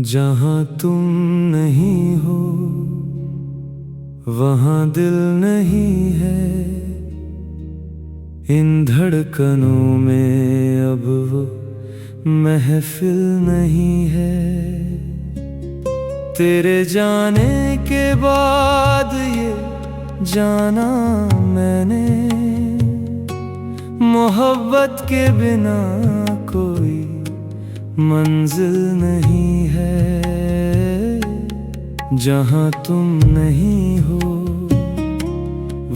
जहाँ तुम नहीं हो वहाँ दिल नहीं है। इन धड़कनों में अब वो महफिल नहीं है। तेरे जाने के बाद ये जाना मैंने, मोहब्बत के बिना कोई मंजिल नहीं है। जहाँ तुम नहीं हो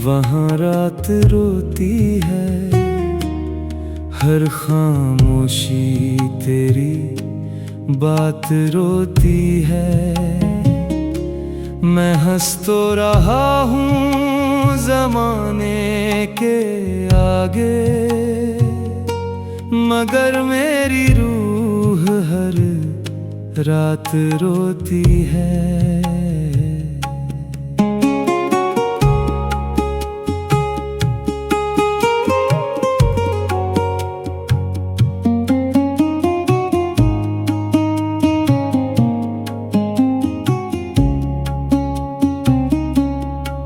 वहाँ रात रोती है। हर खामोशी तेरी बात रोती है। मैं हंस तो रहा हूँ ज़माने के आगे, मगर मेरी रूह हर रात रोती है।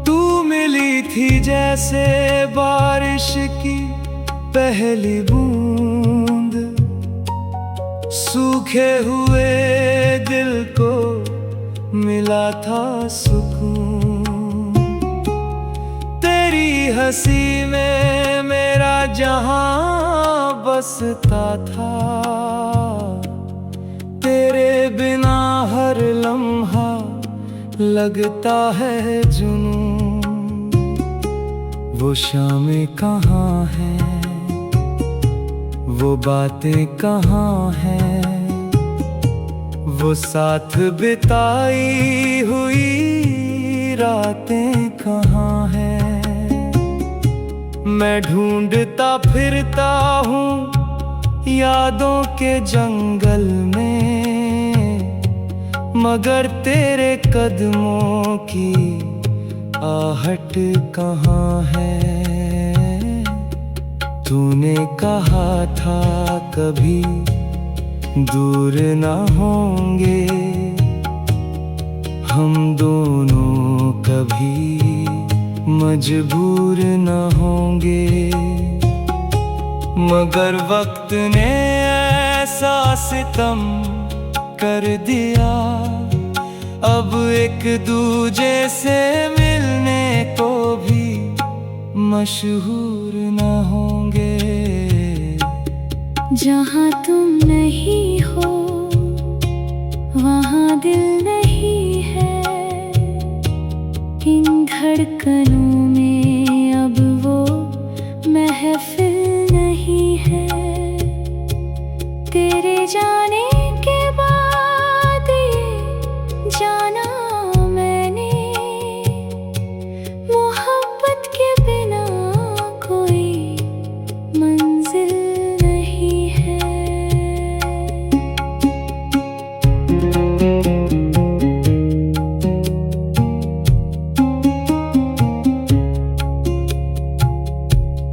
तू मिली थी जैसे बारिश की पहली बूंद, सूखे हुए दिल को मिला था सुकून। तेरी हंसी में मेरा जहां बसता था। तेरे बिना हर लम्हा लगता है जुनून। वो शामें कहाँ हैं, वो बातें कहाँ हैं, वो साथ बिताई हुई रातें कहाँ हैं। मैं ढूंढता फिरता हूँ यादों के जंगल में, मगर तेरे कदमों की आहट कहाँ है। तूने कहा था कभी दूर न होंगे, हम दोनों कभी मजबूर न होंगे। मगर वक्त ने ऐसा सितम कर दिया, अब एक दूजे से मिलने को भी मशहूर न होंगे। जहाँ तुम नहीं हो वहाँ दिल नहीं है। इन धड़कनों में अब वो महफिल नहीं है। तेरे जाने के बाद ये जाना मैंने, मोहब्बत के बिना कोई मंजिल नहीं है।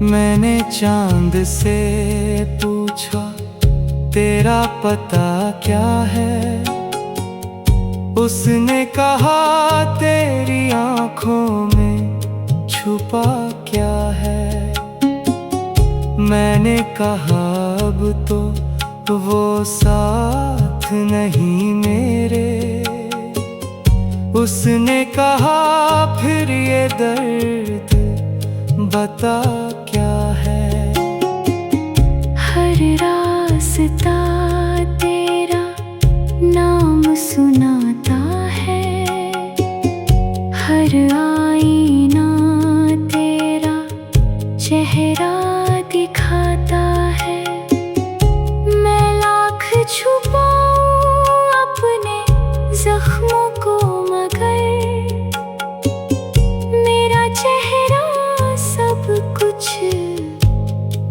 मैंने चांद से पूछा तेरा पता क्या है। उसने कहा तेरी आँखों में छुपा क्या है। मैंने कहा अब तो वो साथ नहीं मेरे। उसने कहा फिर ये दर्द बता क्या है। हर रास्ता तेरा नाम सुनाता है। हर आईना तेरा चेहरा दिखाता है। मैं लाख छुपाऊं अपने जख्मों को, मगर मेरा चेहरा सब कुछ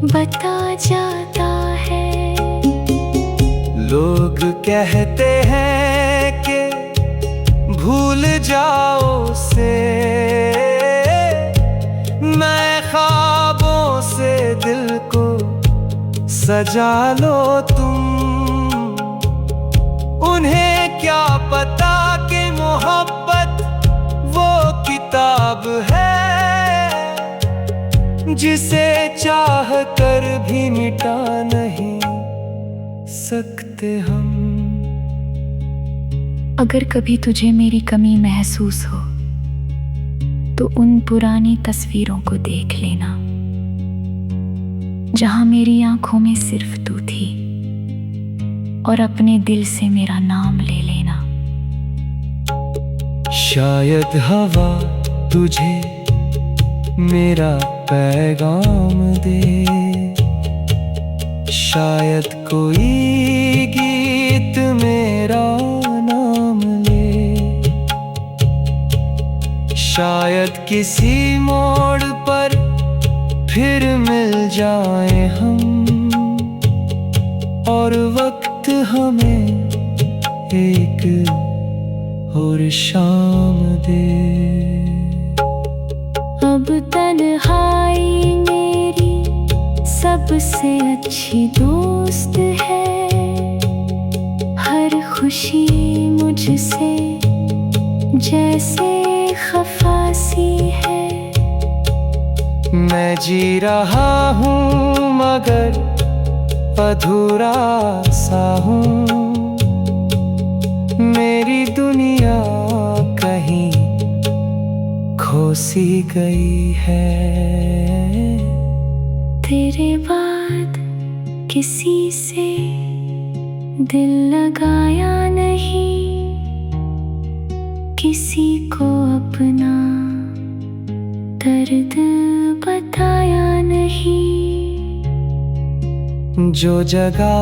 बता जाता है। लोग कहते हैं कि भूल जाओ उसे, मैं ख्वाबों से दिल को सजा लो तुम। उन्हें क्या पता कि मोहब्बत वो किताब है जिसे चाह कर भी मिटा नहीं सकते हम। अगर कभी तुझे मेरी कमी महसूस हो तो उन पुरानी तस्वीरों को देख लेना जहां मेरी आंखों में सिर्फ तू थी, और अपने दिल से मेरा नाम ले लेना। शायद हवा तुझे मेरा पैगाम दे, शायद कोई गीत मेरा नाम ले, शायद किसी मोड़ पर फिर मिल जाए हम, और वक्त हमें एक और शाम दे। अब तन्हाई मेरी सबसे अच्छी दोस्त है, हर खुशी मुझसे जैसे खफासी है। मैं जी रहा हूँ मगर अधूरा सा हूँ, मेरी दुनिया कहीं खो सी गई है। तेरे बाद किसी से दिल लगाया नहीं, किसी को अपना दर्द बताया नहीं। जो जगह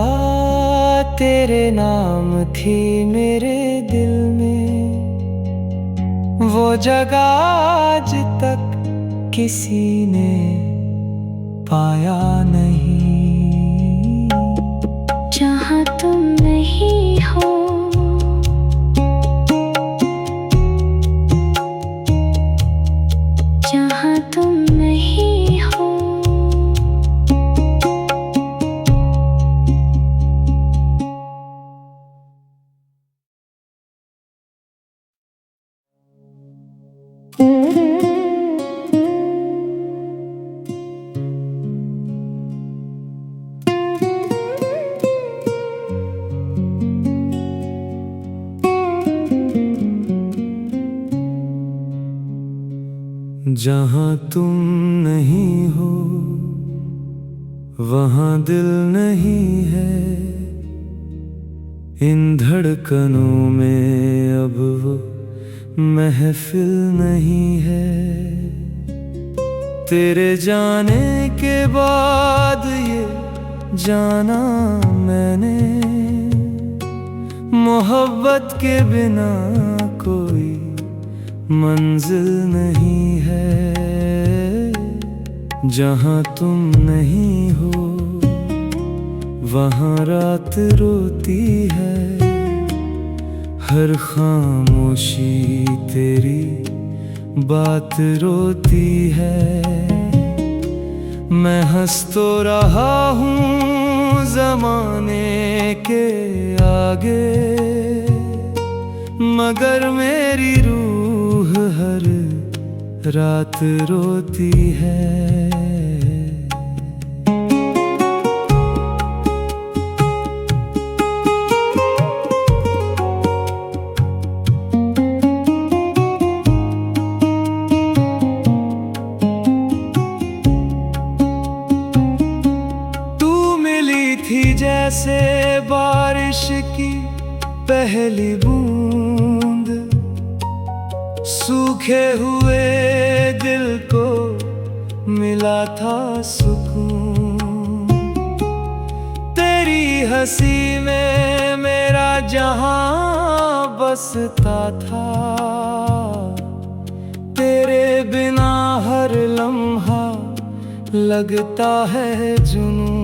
तेरे नाम थी मेरे दिल में, वो जगह आज तक किसी ने पाया नहीं। जहाँ तुम नहीं हो जहाँ तुम नहीं हो, जहाँ तुम नहीं हो वहाँ दिल नहीं है, इन धड़कनों में अब वो महफिल नहीं है। तेरे जाने के बाद ये जाना मैंने, मोहब्बत के बिना कोई मंजिल नहीं है। जहाँ तुम नहीं हो वहाँ रात रोती है, हर खामोशी तेरी बात रोती है। मैं हंस तो रहा हूँ ज़माने के आगे, मगर मेरी रूह हर रात रोती है। तू मिली थी जैसे बारिश की पहली बूंद, सूखे हुए दिल को मिला था सुकून। तेरी हंसी में मेरा जहां बसता था, तेरे बिना हर लम्हा लगता है जुनून।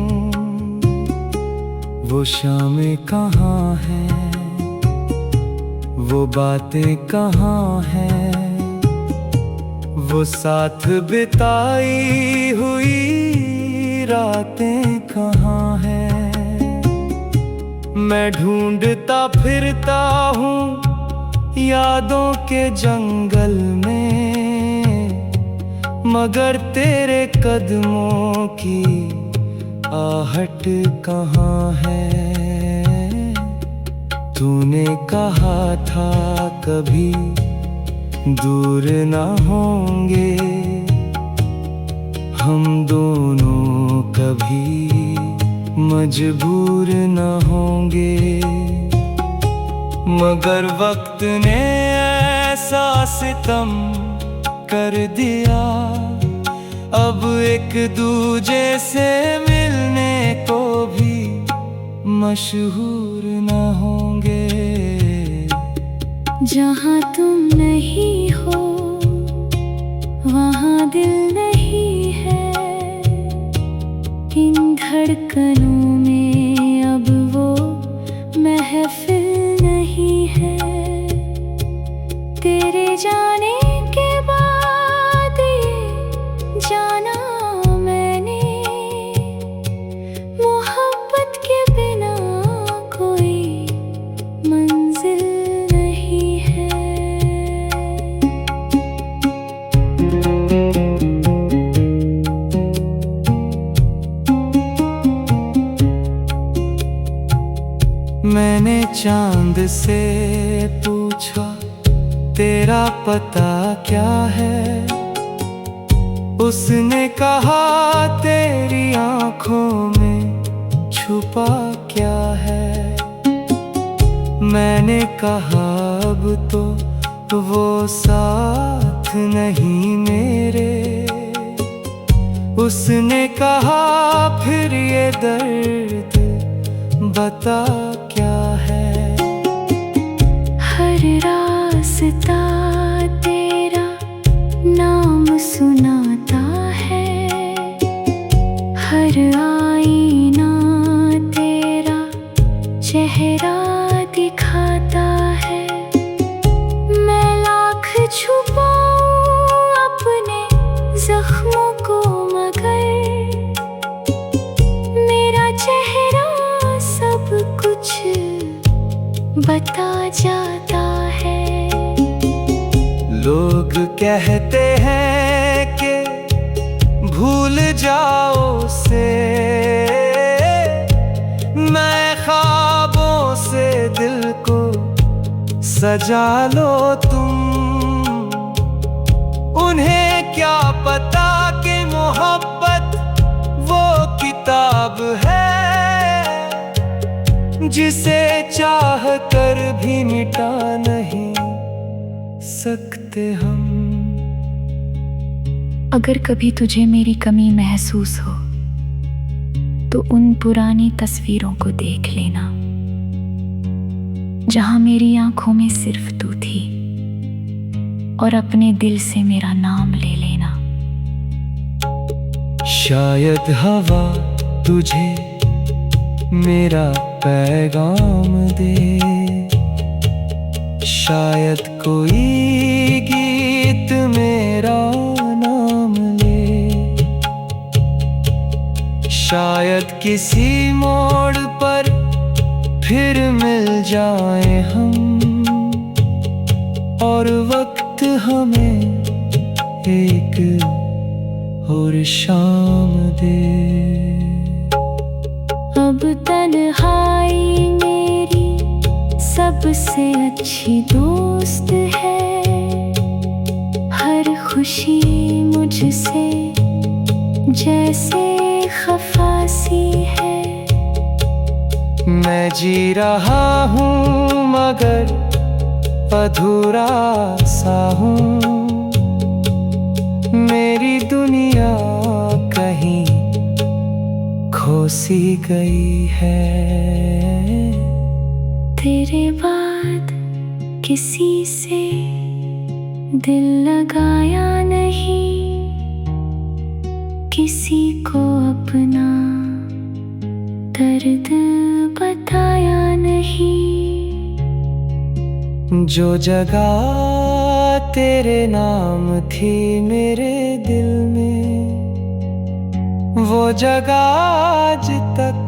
वो शामें कहाँ हैं, वो बातें कहाँ हैं, वो साथ बिताई हुई रातें कहाँ हैं। मैं ढूंढता फिरता हूँ यादों के जंगल में, मगर तेरे कदमों की आहट कहाँ है। तूने कहा था कभी दूर न होंगे हम दोनों, कभी मजबूर न होंगे। मगर वक्त ने ऐसा सितम कर दिया, अब एक दूजे से मिलने को भी मशहूर न होंगे। जहाँ तुम नहीं हो वहाँ दिल नहीं है, इन धड़कनों में अब वो महफिल नहीं है। तेरे जाने के बाद ये जाना मैंने, मोहब्बत के बिना कोई मंजिल नहीं है। मैंने चांद से पूछा तेरा पता क्या है, उसने कहा तेरी आंखों में छुपा क्या है। मैंने कहा अब तो वो साथ नहीं मेरे, उसने कहा फिर ये दर्द बता क्या है। हर रास्ता तेरा नाम सुनाता है, हर आईना तेरा चेहरा दिखाता है। मैं लाख छुपाऊं अपने जख्मों को, मगर मेरा चेहरा सब कुछ बता जाता है। लोग कहते हैं कि भूल जाओ उसे, मैं ख्वाबों से दिल को सजा लो तुम। उन्हें क्या पता कि मोहब्बत वो किताब है जिसे चाह कर भी मिटा नहीं सकते हम। अगर कभी तुझे मेरी कमी महसूस हो तो उन पुरानी तस्वीरों को देख लेना, जहां मेरी आंखों में सिर्फ तू थी, और अपने दिल से मेरा नाम ले लेना। शायद हवा तुझे मेरा पैगाम दे, शायद कोई गीत मेरा नाम ले, शायद किसी मोड़ पर फिर मिल जाए हम, और वक्त हमें एक और शाम दे। अब तन्हाई मेरी सबसे अच्छी दोस्त है, हर खुशी मुझसे जैसे खफासी है। मैं जी रहा हूँ मगर अधूरा सा हूँ, मेरी दुनिया कहीं खो सी गई है। तेरे बाद किसी से दिल लगाया नहीं, किसी को अपना दर्द बताया नहीं। जो जगह तेरे नाम थी मेरे दिल में, वो जगह आज तक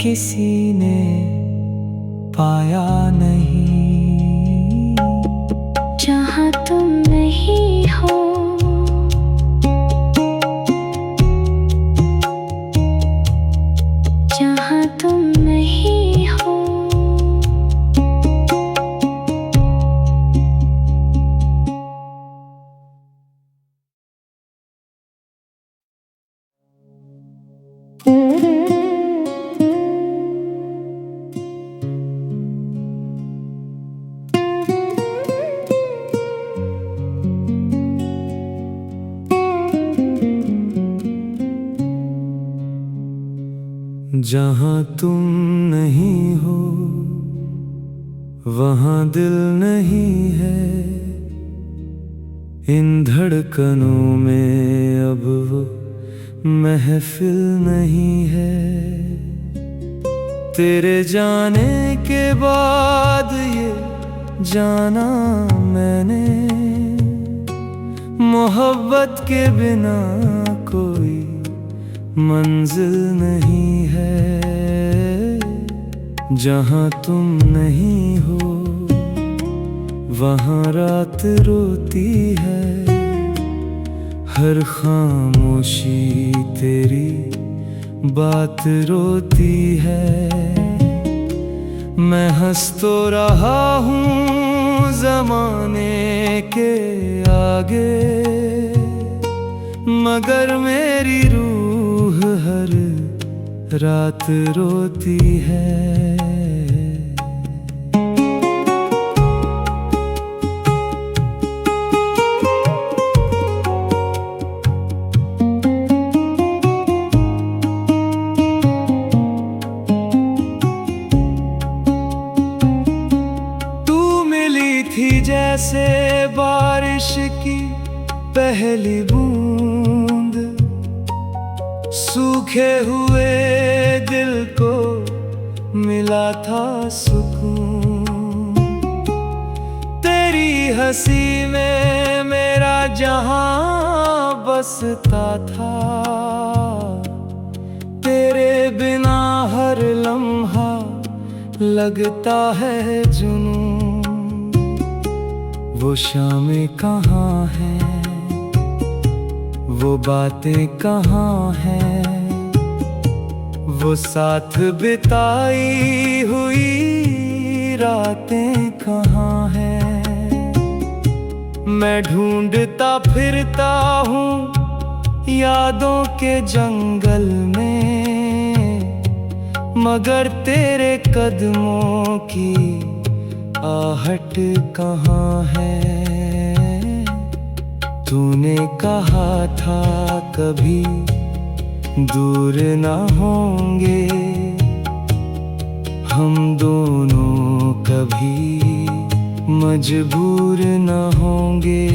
किसी ने पाया नहीं। जहाँ तुम नहीं हो, जहाँ तुम नहीं हो, जहाँ तुम नहीं हो वहाँ दिल नहीं है। इन धड़कनों में अब वो महफिल नहीं है। तेरे जाने के बाद ये जाना मैंने, मोहब्बत के बिना कोई मंजिल नहीं है। जहाँ तुम नहीं हो वहाँ रात रोती है। हर खामोशी तेरी बात रोती है। मैं हंस तो रहा हूँ ज़माने के आगे, मगर मेरी रूह हर रात रोती है। तू मिली थी जैसे बारिश की पहली बूंद, सूखे हुए दिल को मिला था सुकून। तेरी हंसी में मेरा जहां बसता था। तेरे बिना हर लम्हा लगता है जुनून। वो शामें कहाँ हैं, वो बातें कहाँ हैं, वो साथ बिताई हुई रातें कहाँ हैं। मैं ढूंढता फिरता हूँ यादों के जंगल में, मगर तेरे कदमों की आहट कहाँ है। तूने कहा था कभी दूर न होंगे, हम दोनों कभी मजबूर न होंगे।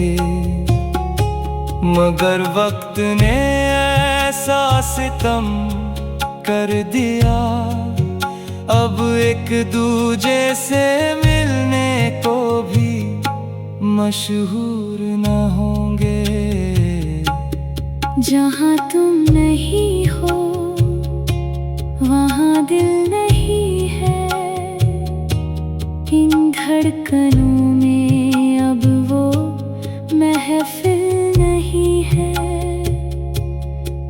मगर वक्त ने ऐसा सितम कर दिया, अब एक दूजे से मिलने को भी मशहूर न होंगे। जहाँ तुम नहीं हो वहाँ दिल नहीं है। इन धड़कनों में अब वो महफिल नहीं है।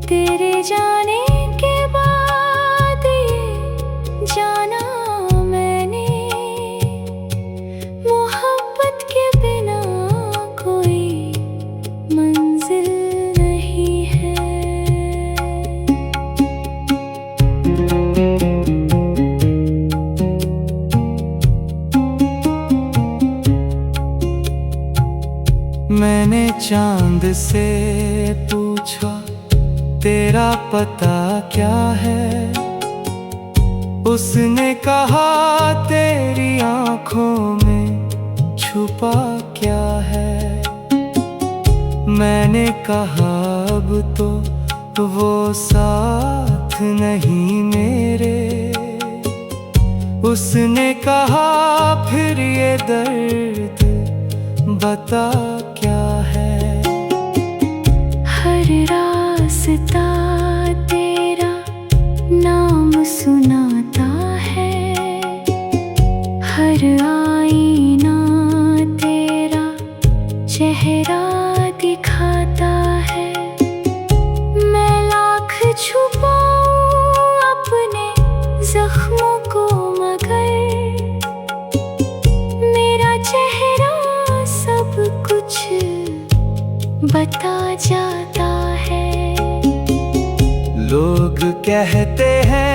तेरे जाने के बाद ये जाना मैंने, मोहब्बत के बिना कोई मंजिल नहीं है। मैंने चांद से पूछा तेरा पता क्या है। उसने कहा तेरी आँखों में छुपा क्या है। मैंने कहा अब तो वो साथ नहीं मेरे। उसने कहा फिर ये दर्द बता क्या है। हर रास्ता तेरा नाम सुनाता है। पता जाता है। लोग कहते हैं